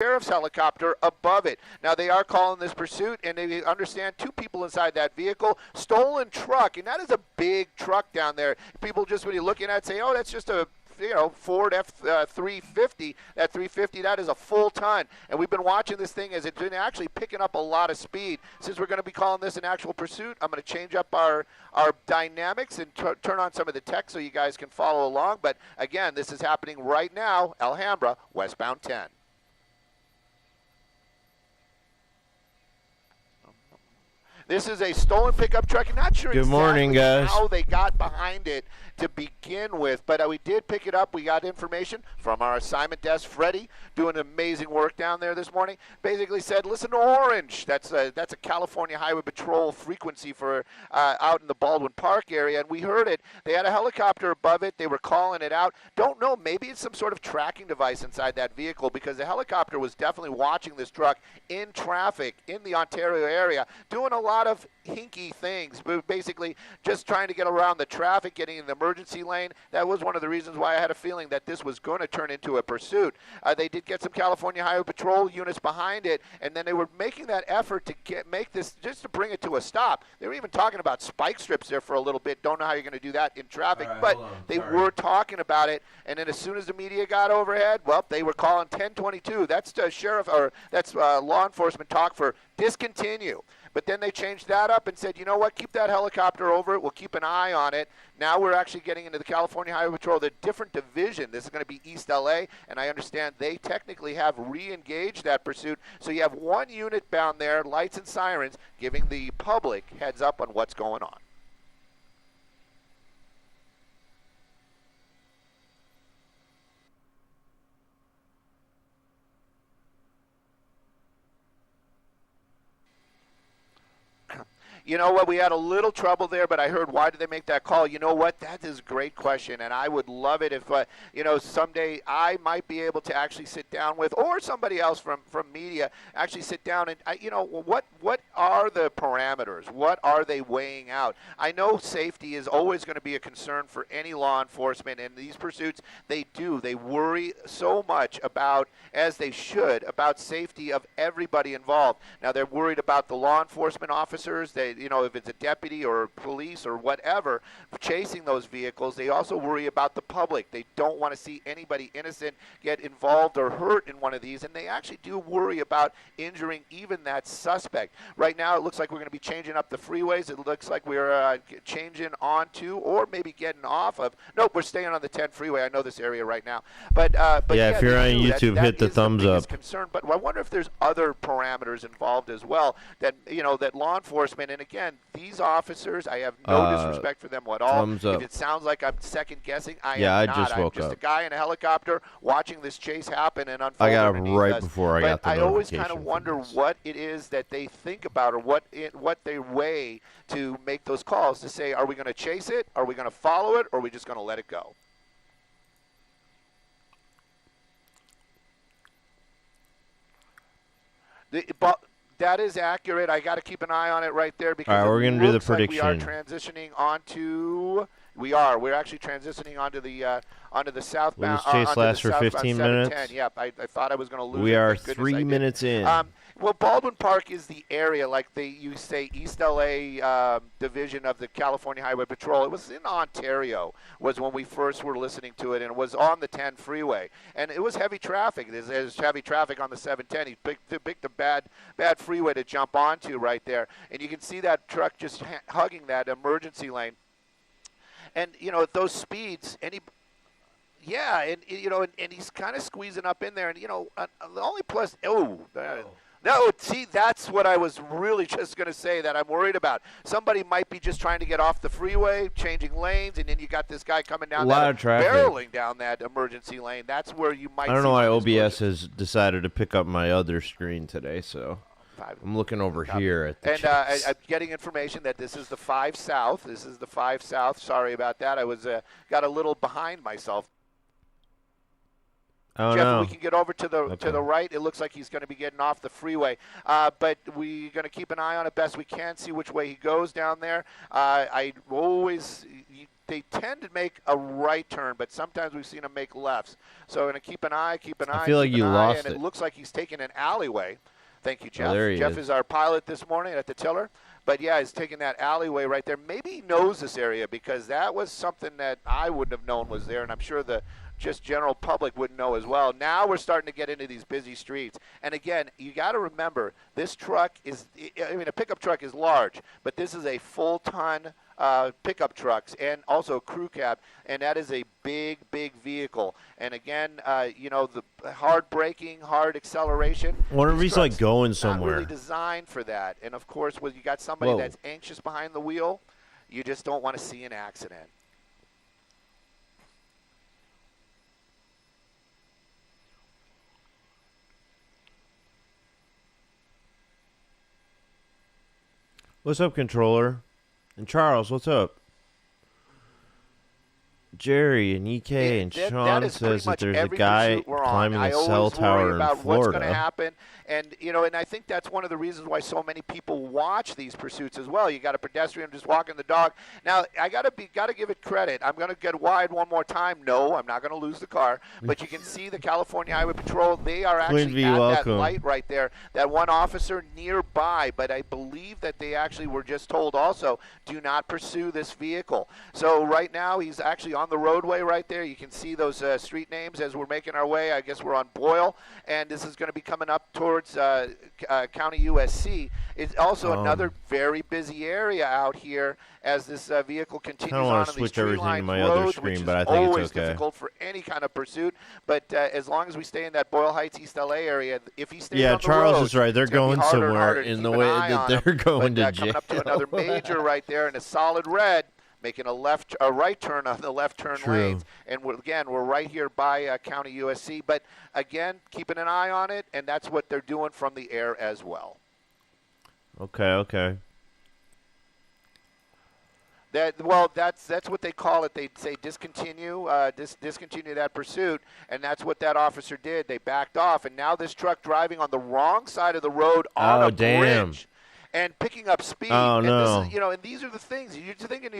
sheriff's helicopter above it. Now, they are calling this pursuit, and they understand 2 people inside that vehicle. Stolen truck, and that is a big truck down there. People just, when you're looking at it, say, oh, that's just a Ford F-350. That 350, that is a full ton. And we've been watching this thing as it's been actually picking up a lot of speed. Since we're going to be calling this an actual pursuit, I'm going to change up our dynamics and turn on some of the tech so you guys can follow along. But again, this is happening right now, Alhambra, westbound 10. This is a stolen pickup truck. I'm not sure Good morning, guys. how they got behind it to begin with, but we did pick it up. We got information from our assignment desk. Freddie doing amazing work down there this morning. Basically said, listen to Orange. That's a California Highway Patrol frequency for out in the Baldwin Park area, and we heard it. They had a helicopter above it. They were calling it out. Don't know. Maybe it's some sort of tracking device inside that vehicle, because the helicopter was definitely watching this truck in traffic in the Ontario area, doing a lot of hinky things, but basically just trying to get around the traffic, getting in the emergency lane. That was one of the reasons why I had a feeling that this was going to turn into a pursuit. They did get some California Highway Patrol units behind it, and then they were making that effort to make this, just to bring it to a stop. They were even talking about spike strips there for a little bit. Don't know how you're going to do that in traffic, right, but they were talking about it. And then as soon as the media got overhead, well, they were calling 1022. That's the sheriff, or that's law enforcement talk for discontinue. But then they changed that up and said, you know what, keep that helicopter over it. We'll keep an eye on it. Now we're actually getting into the California Highway Patrol, the different division. This is going to be East LA, and I understand they technically have re-engaged that pursuit. So you have 1 unit bound there, lights and sirens, giving the public heads up on what's going on. You know what? We had a little trouble there, but I heard, why did they make that call? You know what? That is a great question, and I would love it if, someday I might be able to actually sit down with, or somebody else from media, actually sit down and, what are the parameters? What are they weighing out? I know safety is always going to be a concern for any law enforcement, and these pursuits, they worry so much about, as they should, about safety of everybody involved. Now, they're worried about the law enforcement officers. If it's a deputy or police or whatever chasing those vehicles, they also worry about the public. They don't want to see anybody innocent get involved or hurt in one of these, and they actually do worry about injuring even that suspect. Right now, it looks like we're going to be changing up the freeways. It looks like we're changing onto, or maybe getting off of. Nope, we're staying on the 10 freeway. I know this area right now, but yeah, if you're on YouTube, hit the thumbs up. Concern, but I wonder if there's other parameters involved as well that that law enforcement. And again, these officers, I have no disrespect for them at all. Thumbs up. If it sounds like I'm second guessing, I am I not. just woke I'm just up. a guy in a helicopter watching this chase happen and unfold. I got up right before I got the notification. I always kind of wonder what it is that they think about, or what they weigh to make those calls to say, are we going to chase it? Are we going to follow it? Or are we just going to let it go? That is accurate. I got to keep an eye on it right there, because all right, we're going to do the prediction. We are transitioning onto. We're actually transitioning onto the southbound. Will this chase last for 15 minutes? Yep, I thought I was going to lose. We are 3 minutes in. Well, Baldwin Park is the area, like you say, East LA division of the California Highway Patrol. It was in Ontario, was when we first were listening to it, and it was on the 10 freeway. And it was heavy traffic. There's heavy traffic on the 710. He picked a bad freeway to jump onto right there. And you can see that truck just hugging that emergency lane. And, at those speeds, and he's kind of squeezing up in there. And, the only plus, no, see, that's what I was really just going to say that I'm worried about. Somebody might be just trying to get off the freeway, changing lanes, and then you got this guy coming down, barreling down that emergency lane. That's where you might. I don't know why OBS has decided to pick up my other screen today, so I'm looking over here at the and I'm getting information that this is the 5 South. This is the 5 South. Sorry about that. I was got a little behind myself. Oh, Jeff, no. we can get over to the right. It looks like he's going to be getting off the freeway, but we're going to keep an eye on it best we can, see which way he goes down there. I always they tend to make a right turn, but sometimes we've seen them make lefts. So I'm going to keep an eye. I feel like you lost and it looks like he's taking an alleyway. Thank you, Jeff. Oh, there he Jeff is our pilot this morning at the tiller. But, yeah, he's taking that alleyway right there. Maybe he knows this area because that was something that I wouldn't have known was there, and I'm sure the just general public wouldn't know as well. Now we're starting to get into these busy streets. And, again, you got to remember, this truck is – I mean, a pickup truck is large, but this is a full-ton pickup trucks and also crew cab, and that is a big, big vehicle. And again, you know, the hard braking, hard acceleration. I wonder if he's like going not somewhere. really designed for that. And of course, when you got somebody that's anxious behind the wheel, you just don't want to see an accident. What's up, controller? And Charles, what's up? Jerry and EK and Sean says that there's a guy climbing a cell tower in Florida. What's going to happen. And, you know, and I think that's one of the reasons why so many people watch these pursuits as well. You got a pedestrian just walking the dog. Now, I got to give it credit. I'm going to get wide one more time. No, I'm not going to lose the car. But you can see the California Highway Patrol. They are actually at that light right there. That one officer nearby. But I believe that they actually were just told also, do not pursue this vehicle. So right now he's actually on the roadway right there. You can see those street names as we're making our way. I guess we're on Boyle. And this is going to be coming up towards County USC. It's also another very busy area out here as this vehicle continues on these tree-lined roads, which is always difficult for any kind of pursuit. But as long as we stay in that Boyle Heights, East LA area, if he stays on the Charles road, is right. They're going somewhere in the way that they're going to jail. Coming up to another major right there in a solid red, making a right turn on the left turn lanes. And we're right here by County USC. But again, keeping an eye on it, and that's what they're doing from the air as well. Okay. That's what they call it. They say discontinue that pursuit, and that's what that officer did. They backed off, and now this truck driving on the wrong side of the road on a bridge. And picking up speed. Oh, no. This is, and these are the things. You're thinking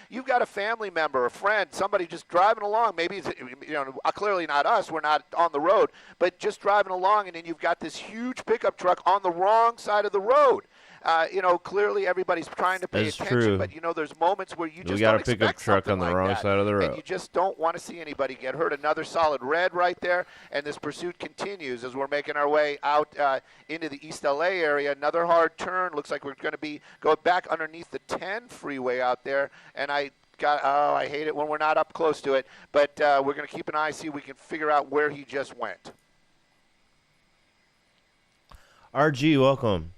you've got a family member, a friend, somebody just driving along. Maybe it's, clearly not us. We're not on the road. But just driving along, and then you've got this huge pickup truck on the wrong side of the road. Clearly everybody's trying to pay attention. True. But, there's moments where you just got don't a pickup expect truck on the wrong side of the road. And you just don't want to see anybody get hurt. Another solid red right there. And this pursuit continues as we're making our way out into the East LA area. Another hard turn. Looks like we're going to be going back underneath the 10 freeway out there. And I hate it when we're not up close to it. But we're going to keep an eye, see if we can figure out where he just went. RG, welcome.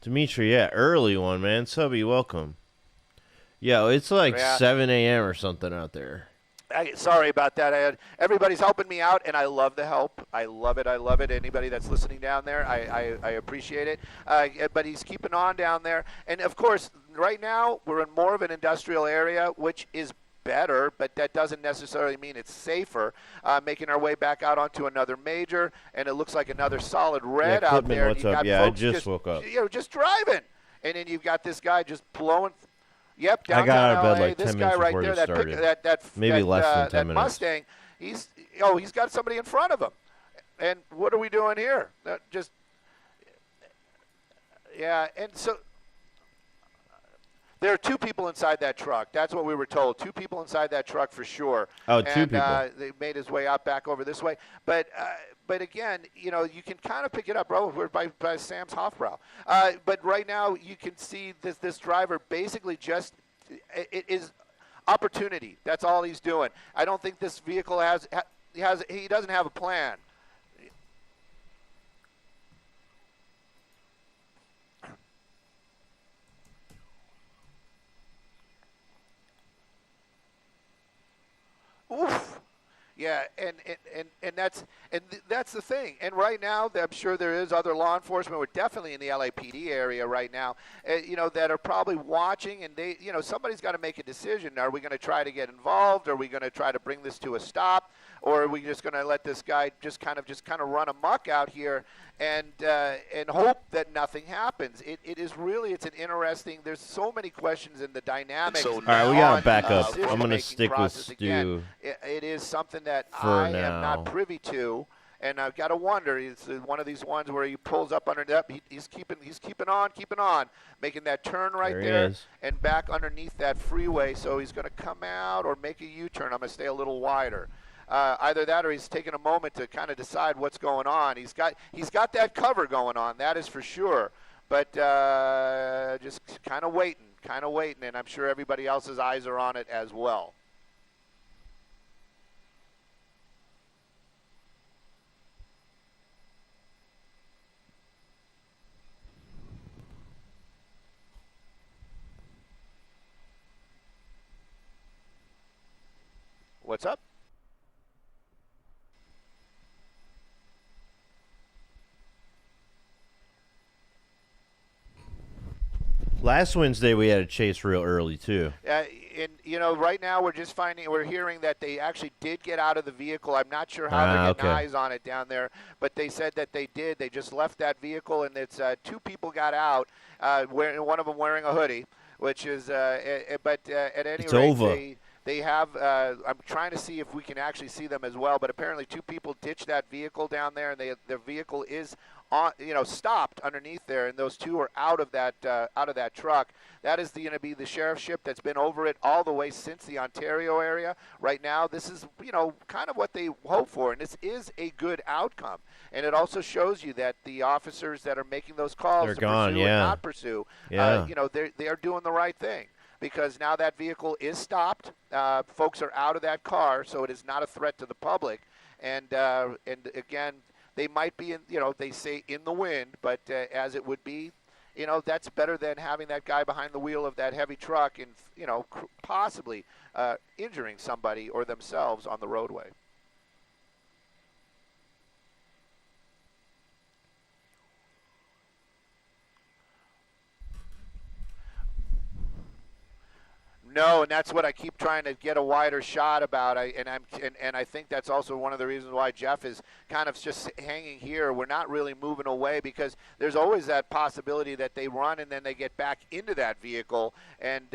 Dimitri, early one, man. Subby, welcome. Yeah, it's like 7 a.m. or something out there. Sorry about that. Everybody's helping me out, and I love the help. I love it. Anybody that's listening down there, I appreciate it. But he's keeping on down there. And, of course, right now we're in more of an industrial area, which is better, but that doesn't necessarily mean it's safer. Making our way back out onto another major, and it looks like another solid red out there. What's up? I just woke up. Just driving. And then you've got this guy just blowing. Yep, I got out of bed like this 10 guy minutes right before there, this started. Maybe less than 10 minutes. Mustang, he's got somebody in front of him. And what are we doing here? And so there are two people inside that truck. That's what we were told. Two people inside that truck for sure. Oh, two people. They made his way out back over this way. But again, you can kind of pick it up, bro. We're by Sam's Hofbrau. But right now you can see this driver basically just it is opportunity. That's all he's doing. I don't think this vehicle he doesn't have a plan. Oof. Yeah, and that's the thing. And right now, I'm sure there is other law enforcement. We're definitely in the LAPD area right now, that are probably watching. And somebody's got to make a decision. Are we going to try to get involved? Are we going to try to bring this to a stop? or are we just going to let this guy just kind of run amok out here and hope that nothing happens? It's an interesting. There's so many questions in the dynamics. So all right, we gotta back up. I'm going to stick with Stu. Again, it is something that I am not privy to. And I've got to wonder. It's one of these ones where he pulls up under that. He's keeping on, making that turn right there and back underneath that freeway. So he's going to come out or make a U-turn. I'm going to stay a little wider. Either that or he's taking a moment to kind of decide what's going on. He's got that cover going on. That is for sure. But just kind of waiting, and I'm sure everybody else's eyes are on it as well. What's up? Last Wednesday we had a chase real early too. And right now we're hearing that they actually did get out of the vehicle. I'm not sure how they're getting eyes on it down there, but they said that they did. They just left that vehicle, and it's two people got out. One of them wearing a hoodie, which is. But at any rate, they have. I'm trying to see if we can actually see them as well. But apparently, two people ditched that vehicle down there, and their vehicle is stopped underneath there, and those two are out of that truck. That is going to be the sheriff's ship that's been over it all the way since the Ontario area. Right now, this is kind of what they hope for, and this is a good outcome. And it also shows you that the officers that are making those calls pursue and not pursue, they are doing the right thing. Because now that vehicle is stopped, folks are out of that car, so it is not a threat to the public. And again, they might be in, they say in the wind, but as it would be, that's better than having that guy behind the wheel of that heavy truck and possibly injuring somebody or themselves on the roadway. No, and that's what I keep trying to get a wider shot about. And I think that's also one of the reasons why Jeff is kind of just hanging here. We're not really moving away because there's always that possibility that they run and then they get back into that vehicle and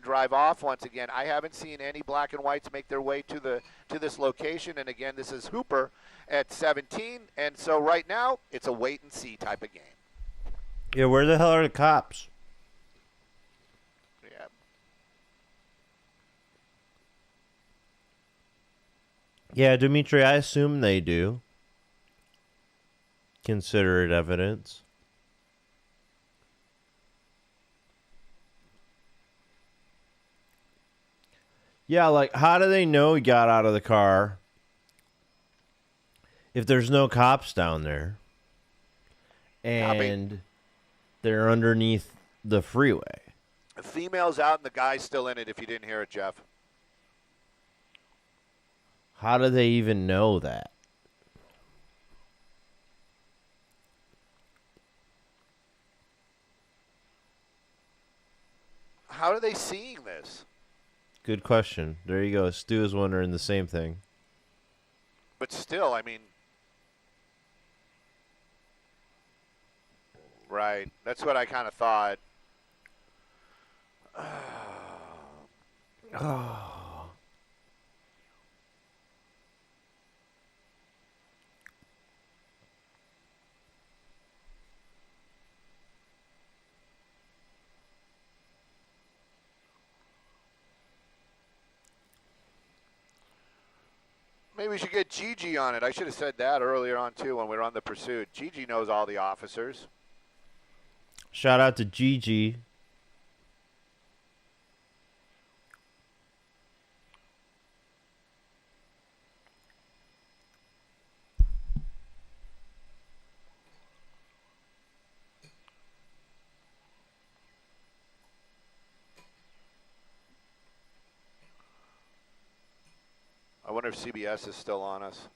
drive off once again. I haven't seen any black and whites make their way to this location. And again, this is Hooper at 17, and so right now it's a wait and see type of game. Yeah, where the hell are the cops? Yeah, Dimitri, I assume they do. Consider it evidence. Yeah, like, how do they know he got out of the car if there's no cops down there? And they're underneath the freeway. The female's out and the guy's still in it, if you didn't hear it, Jeff. How do they even know that? How are they seeing this? Good question. There you go. Stu is wondering the same thing. But still, I mean, right. That's what I kind of thought. Oh. Maybe we should get Gigi on it. I should have said that earlier on, too, when we were on the pursuit. Gigi knows all the officers. Shout out to Gigi. I wonder if CBS is still on us.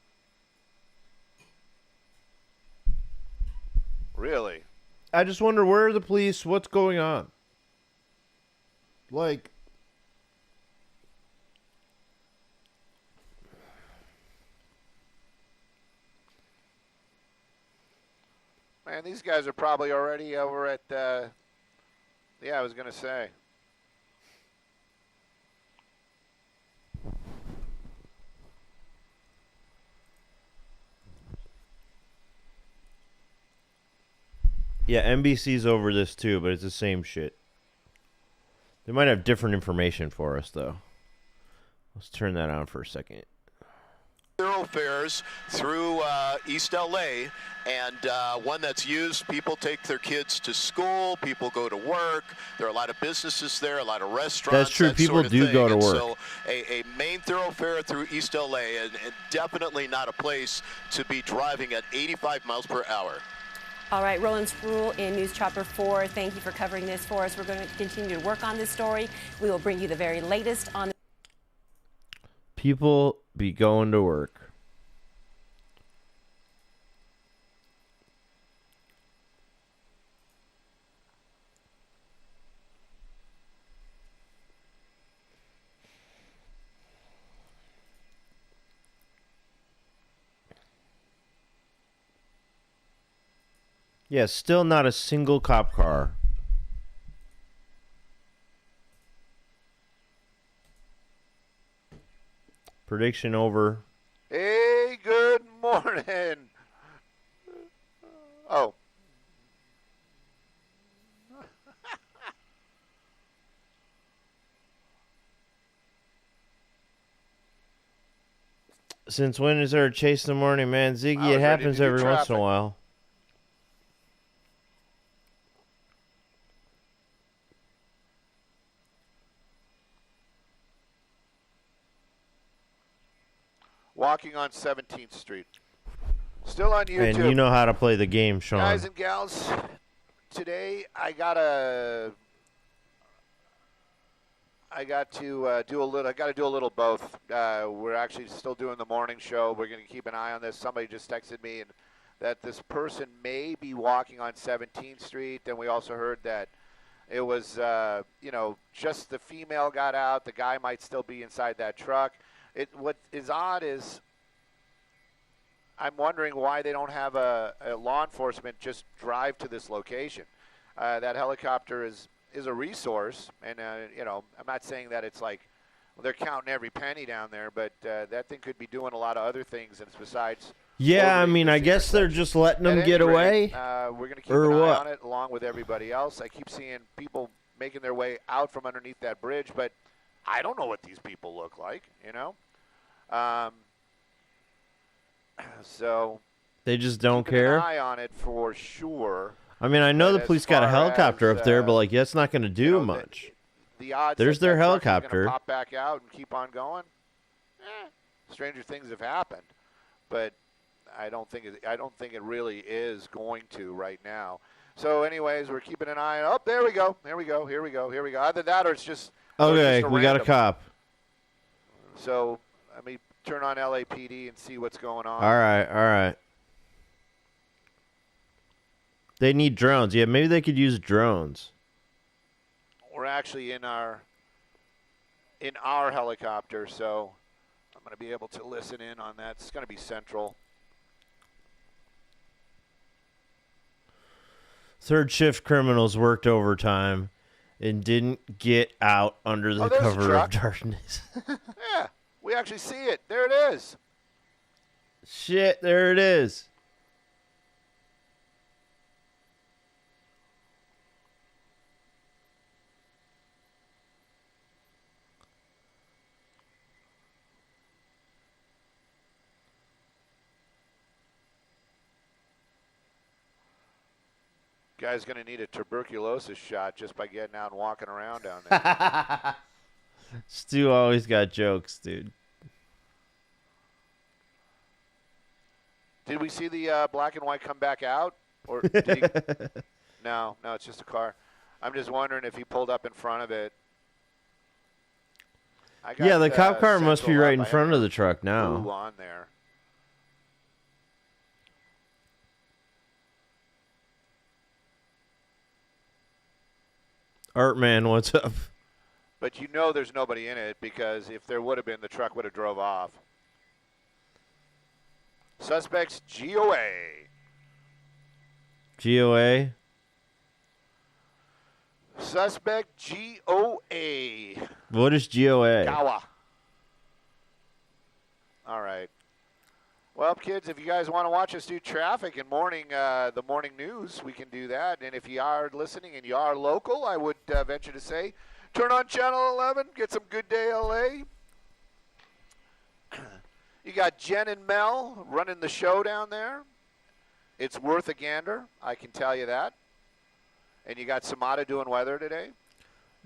Really? I just wonder, where are the police? What's going on? Like, Man, these guys are probably already over at, yeah, I was going to say. Yeah, NBC's over this too, but it's the same shit. They might have different information for us, though. Let's turn that on for a second. Thoroughfares through East LA, and one that's used. People take their kids to school, people go to work. There are a lot of businesses there, a lot of restaurants. That's true. People do go to work. So a main thoroughfare through East LA, and definitely not a place to be driving at 85 miles per hour. All right, Roland Spruill in News Chopper 4, thank you for covering this for us. We're going to continue to work on this story. We will bring you the very latest on. People be going to work. Yeah, still not a single cop car. Prediction over. Hey, good morning. Oh. Since when is there a chase in the morning, man? Ziggy, it happens every once in a while. Walking on 17th Street. Still on YouTube. And you know how to play the game, Sean. Guys and gals, today I got to do a little both. We're actually still doing the morning show. We're going to keep an eye on this. Somebody just texted me and that this person may be walking on 17th Street. Then we also heard that it was, just the female got out. The guy might still be inside that truck. What is odd is I'm wondering why they don't have a law enforcement just drive to this location. That helicopter is a resource, and I'm not saying that it's like they're counting every penny down there, but that thing could be doing a lot of other things, and it's besides. Yeah, I mean, I guess they're just letting them get away. We're going to keep an eye on it along with everybody else. I keep seeing people making their way out from underneath that bridge, but I don't know what these people look like, So they just don't keeping care. An eye on it for sure. I mean, I know the police got a helicopter up there, but that's not going to do much. The odds there's that their that helicopter. Pop back out and keep on going. Stranger things have happened, but I don't think it really is going to right now. So, anyways, we're keeping an eye on. Oh, there we go. Here we go. Either that or it's just. Okay, we got a cop. So let me turn on LAPD and see what's going on. All right. They need drones. Yeah, maybe they could use drones. We're actually in our helicopter, so I'm going to be able to listen in on that. It's going to be central. Third shift criminals worked overtime and didn't get out under the cover of darkness. Yeah, we actually see it. There it is. Shit, there it is. Guy's going to need a tuberculosis shot just by getting out and walking around down there. Stu always got jokes, dude. Did we see the black and white come back out? Or did he? No, it's just a car. I'm just wondering if he pulled up in front of it. Yeah, the cop car must be right in front of the truck now. Blue on there. Artman, what's up? But there's nobody in it because if there would have been, the truck would have drove off. Suspects GOA. GOA. Suspect GOA. What is GOA? Gawa. All right. Well, kids, if you guys want to watch us do traffic and the morning news, we can do that. And if you are listening and you are local, I would venture to say, turn on Channel 11, get some Good Day LA. You got Jen and Mel running the show down there. It's worth a gander, I can tell you that. And you got Samata doing weather today.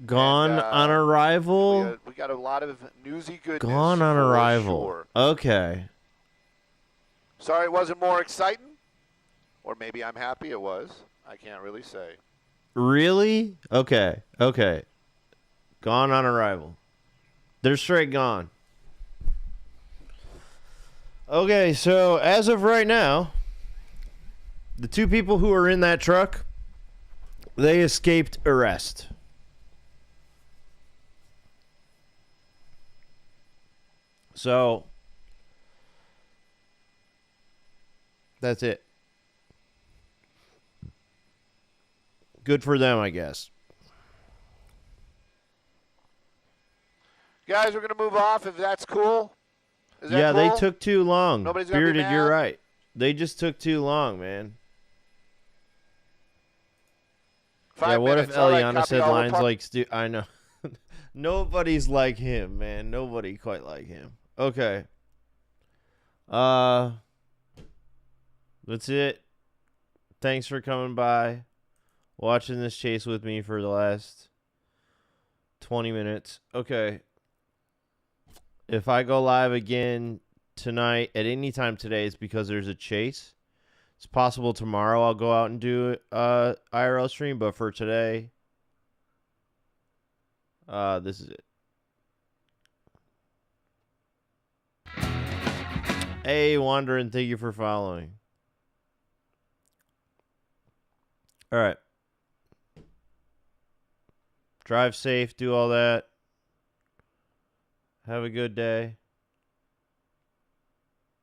Gone And, on arrival. We got a lot of newsy goodness. Gone on for arrival. Sure. Okay. Sorry it wasn't more exciting. Or maybe I'm happy it was. I can't really say. Really? Okay. Okay. Gone on arrival. They're straight gone. Okay, so as of right now, the two people who are in that truck, they escaped arrest. So that's it. Good for them, I guess. Guys, we're going to move off if that's cool. Is that Yeah, cool? they took too long. Nobody's gonna be Bearded, you're mad? right. They just took too long, man. 5 Yeah, what minutes. if All right, Eliana copy said all. We'll lines talk- like I know. Nobody's like him, man. Nobody quite like him. Okay. That's it. Thanks for coming by, watching this chase with me for the last 20 minutes. Okay. If I go live again tonight at any time today, it's because there's a chase. It's possible tomorrow I'll go out and do IRL stream, but for today, this is it. Hey, Wandering, thank you for following. All right. Drive safe, do all that. Have a good day.